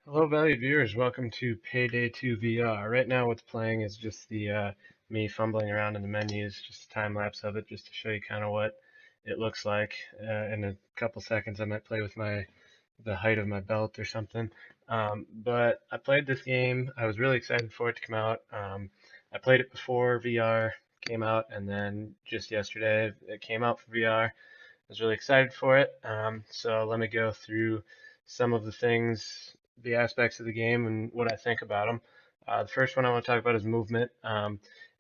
Hello, valued viewers. Welcome to Payday 2 VR. Right now, what's playing is just the me fumbling around in the menus, just a time lapse of it, just to show you kind of what it looks like. In a couple seconds, I might play with the height of my belt or something. But I played this game. I was really excited for it to come out. I played it before VR came out, and then just yesterday it came out for VR. I was really excited for it. So let me go through some of the things, the aspects of the game, and what I think about them. The first one I want to talk about is movement.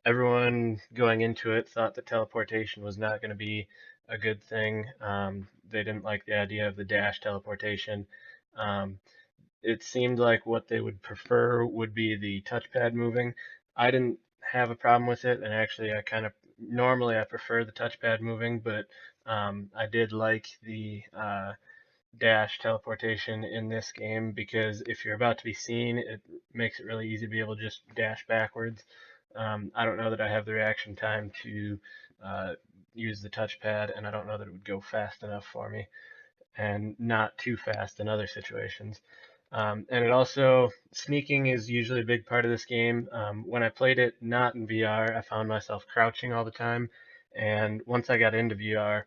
Everyone going into it thought that teleportation was not going to be a good thing. They didn't like the idea of the dash teleportation. Um, it seemed like what they would prefer would be the touchpad moving. I didn't have a problem with it, and actually, I kind of normally I prefer the touchpad moving, but I did like the dash teleportation in this game because if you're about to be seen, it makes it really easy to be able to just dash backwards. I don't know that I have the reaction time to uh, use the touchpad, and I don't know that it would go fast enough for me and not too fast in other situations. And it also, sneaking is usually a big part of this game. When I played it not in VR, I found myself crouching all the time. And once I got into VR,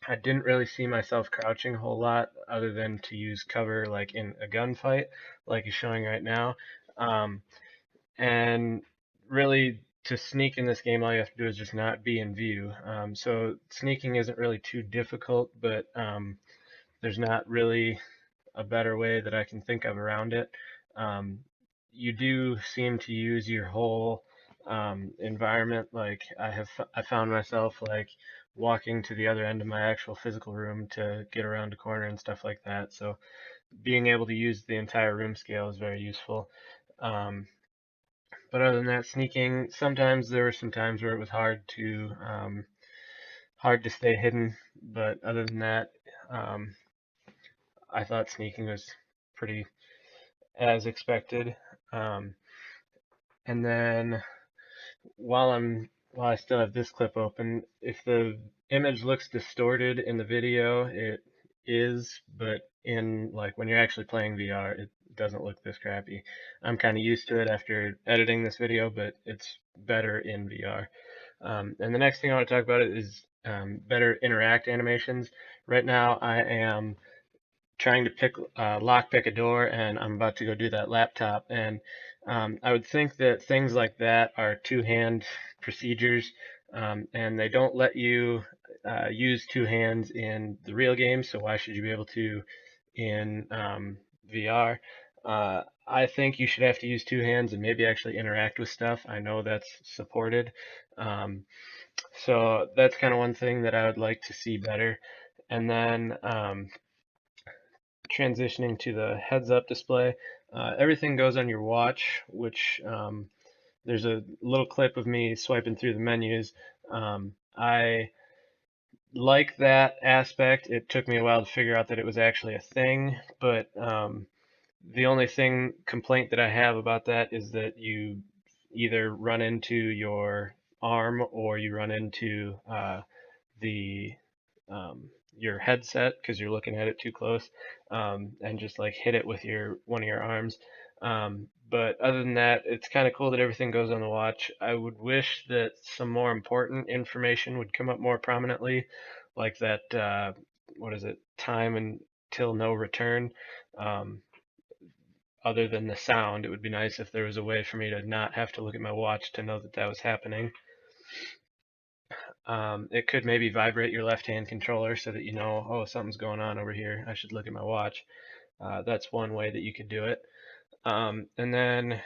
I didn't really see myself crouching a whole lot other than to use cover like in a gunfight, like he's showing right now. Um, and really, to sneak in this game, all you have to do is just not be in view. So sneaking isn't really too difficult, but there's not really a better way that I can think of around it. Um, you do seem to use your whole environment. Like I found myself like walking to the other end of my actual physical room to get around a corner and stuff like that. So being able to use the entire room scale is very useful. Um, but other than that, sneaking, sometimes there were some times where it was hard to stay hidden. But other than that, um, I thought sneaking was pretty as expected. Um, and then while I still have this clip open, if the image looks distorted in the video, it is, but in like when you're actually playing VR, it doesn't look this crappy. I'm kind of used to it after editing this video, but it's better in VR. And the next thing I want to talk about is better interact animations. Right now, I am trying to lock pick a door, and I'm about to go do that laptop. And I would think that things like that are two-hand procedures, and they don't let you use two hands in the real game. So why should you be able to in VR? I think you should have to use two hands and maybe actually interact with stuff. I know that's supported. Um, so that's kind of one thing that I would like to see better. And then transitioning to the heads up display. Everything goes on your watch, which there's a little clip of me swiping through the menus. I like that aspect. It took me a while to figure out that it was actually a thing, but the only complaint that I have about that is that you either run into your arm or you run into the your headset because you're looking at it too close, and just like hit it with your one of your arms. But other than that, it's kind of cool that everything goes on the watch. I would wish that some more important information would come up more prominently, like that. What is it? Time until no return. Um, Other than the sound, it would be nice if there was a way for me to not have to look at my watch to know that that was happening. It could maybe vibrate your left hand controller so that you know, oh, something's going on over here. I should look at my watch. That's one way that you could do it. And then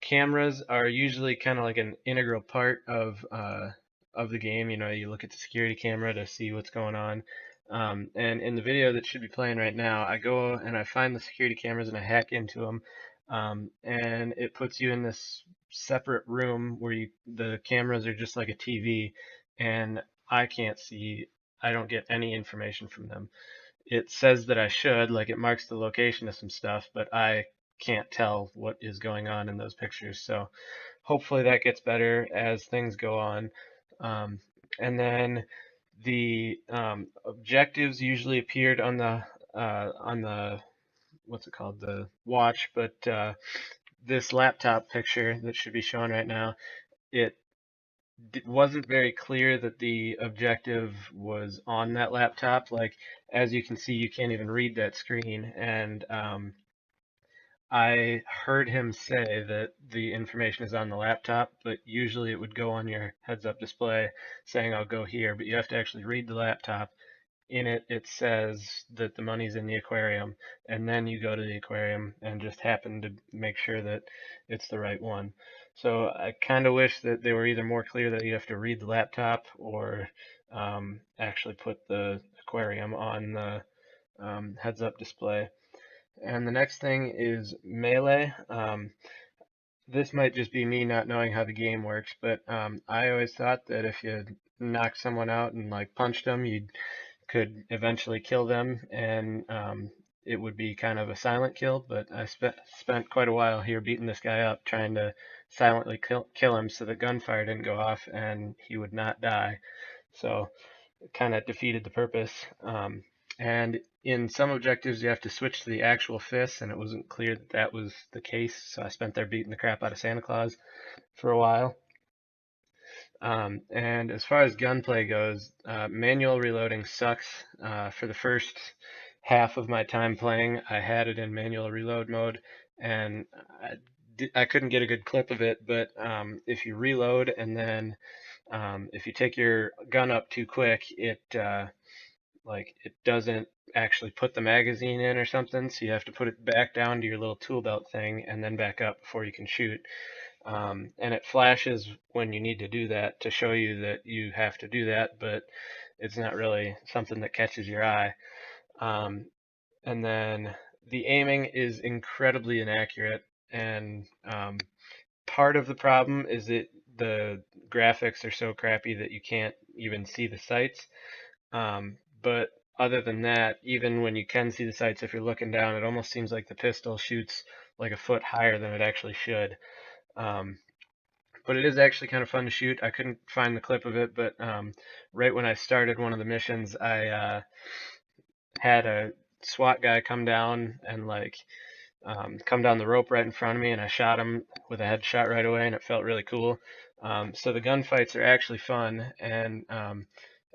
cameras are usually kind of like an integral part of the game. You know, you look at the security camera to see what's going on. And in the video that should be playing right now, I go and I find the security cameras and I hack into them. And it puts you in this separate room where the cameras are just like a TV, and I can't see. I don't get any information from them. It says that I should, like it marks the location of some stuff, but I can't tell what is going on in those pictures. So hopefully that gets better as things go on. Um, and then the objectives usually appeared on the what's it called, the watch, but this laptop picture that should be shown right now, it wasn't very clear that the objective was on that laptop. Like, as you can see, you can't even read that screen, and I heard him say that the information is on the laptop, but usually it would go on your heads-up display saying I'll go here, but you have to actually read the laptop. In it, it says that the money's in the aquarium, and then you go to the aquarium and just happen to make sure that it's the right one. So I kind of wish that they were either more clear that you have to read the laptop or actually put the aquarium on the heads-up display. And the next thing is melee. This might just be me not knowing how the game works, but I always thought that if you knocked someone out and like punched them, you could eventually kill them, and it would be kind of a silent kill. But I spent quite a while here beating this guy up, trying to silently kill him so the gunfire didn't go off and he would not die. So kind of defeated the purpose. And in some objectives, you have to switch to the actual fists, and it wasn't clear that that was the case, so I spent there beating the crap out of Santa Claus for a while. And as far as gunplay goes, manual reloading sucks. For the first half of my time playing, I had it in manual reload mode, and I couldn't get a good clip of it, but if you reload and then if you take your gun up too quick, it doesn't actually put the magazine in or something, so you have to put it back down to your little tool belt thing and then back up before you can shoot. And it flashes when you need to do that to show you that you have to do that, but it's not really something that catches your eye. Um, and then the aiming is incredibly inaccurate, and part of the problem is that the graphics are so crappy that you can't even see the sights. But other than that, even when you can see the sights, if you're looking down, it almost seems like the pistol shoots like a foot higher than it actually should. Um, but it is actually kind of fun to shoot. I couldn't find the clip of it, but right when I started one of the missions, I had a SWAT guy come down and come down the rope right in front of me, and I shot him with a headshot right away, and it felt really cool. So the gunfights are actually fun, and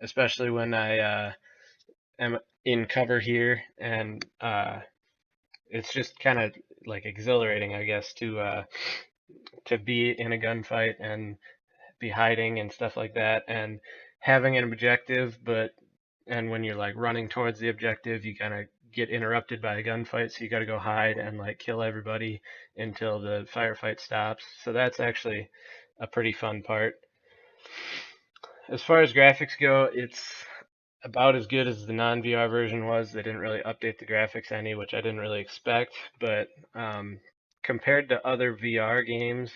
especially when I am in cover here, and it's just kind of like exhilarating, I guess, to be in a gunfight and be hiding and stuff like that, and having an objective, and when you're like running towards the objective, you kind of get interrupted by a gunfight, so you got to go hide and like kill everybody until the firefight stops. So that's actually a pretty fun part. As far as graphics go, it's about as good as the non-VR version was. They didn't really update the graphics any, which I didn't really expect, but compared to other VR games,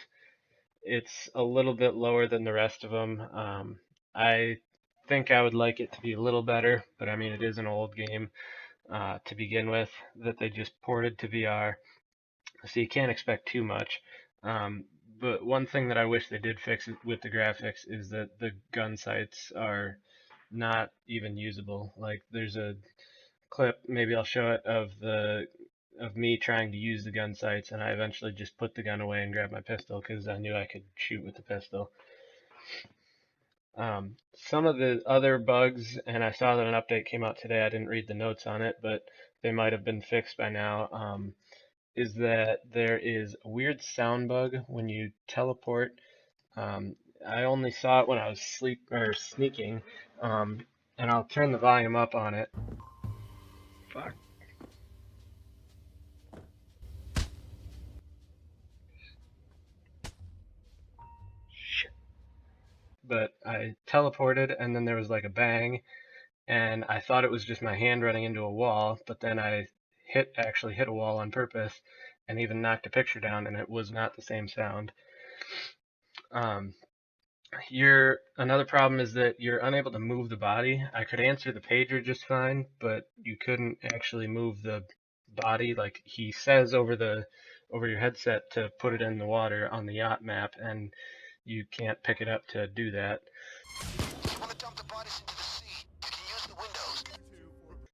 it's a little bit lower than the rest of them. I think I would like it to be a little better, but I mean, it is an old game to begin with that they just ported to VR, so you can't expect too much. Um, but one thing that I wish they did fix with the graphics is that the gun sights are not even usable. Like, there's a clip, maybe I'll show it, of me trying to use the gun sights, and I eventually just put the gun away and grabbed my pistol because I knew I could shoot with the pistol. Some of the other bugs, and I saw that an update came out today. I didn't read the notes on it, but they might have been fixed by now. Is that there is a weird sound bug when you teleport. Um, I only saw it when I was sneaking, and I'll turn the volume up on it. Fuck. Shit. But I teleported, and then there was like a bang, and I thought it was just my hand running into a wall, but then I actually hit a wall on purpose, and even knocked a picture down, and it was not the same sound. Um, Another problem is that you're unable to move the body. I could answer the pager just fine, but you couldn't actually move the body. Like, he says over your headset to put it in the water on the yacht map, and you can't pick it up to do that.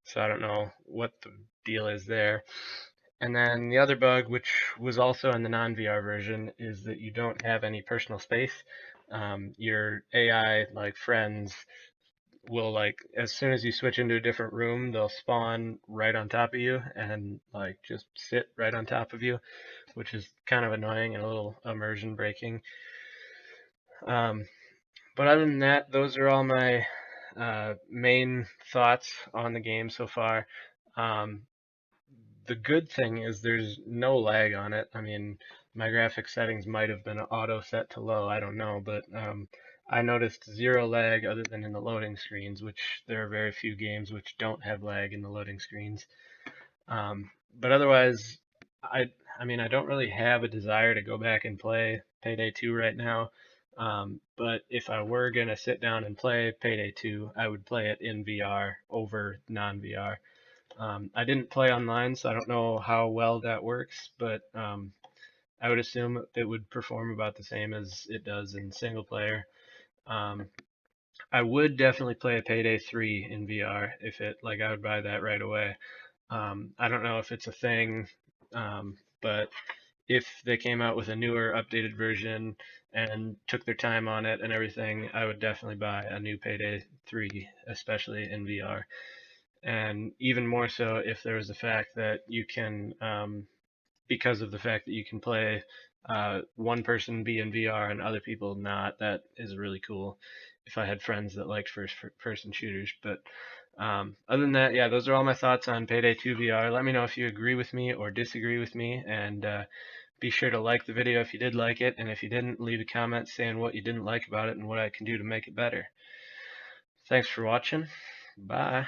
So I don't know what the deal is there. And then the other bug, which was also in the non-VR version, is that you don't have any personal space. Your AI, like friends, will like as soon as you switch into a different room, they'll spawn right on top of you and like just sit right on top of you, which is kind of annoying and a little immersion breaking. Um, but other than that, those are all my main thoughts on the game so far. Um, the good thing is there's no lag on it. I mean, my graphics settings might have been auto set to low, I don't know, but I noticed zero lag other than in the loading screens, which there are very few games which don't have lag in the loading screens. But otherwise, I I mean, I don't really have a desire to go back and play Payday 2 right now. But if I were gonna sit down and play Payday 2, I would play it in VR over non-VR. I didn't play online, so I don't know how well that works, but I would assume it would perform about the same as it does in single player. Um, I would definitely play a Payday 3 in VR if it, like, I would buy that right away. I don't know if it's a thing, but if they came out with a newer, updated version and took their time on it and everything, I would definitely buy a new Payday 3, especially in VR. And even more so if there was the fact that you can, because of the fact that you can play one person be in VR and other people not, that is really cool. If I had friends that liked first person shooters, but other than that, yeah, those are all my thoughts on Payday 2 VR. Let me know if you agree with me or disagree with me, and be sure to like the video if you did like it, and if you didn't, leave a comment saying what you didn't like about it and what I can do to make it better. Thanks for watching. Bye.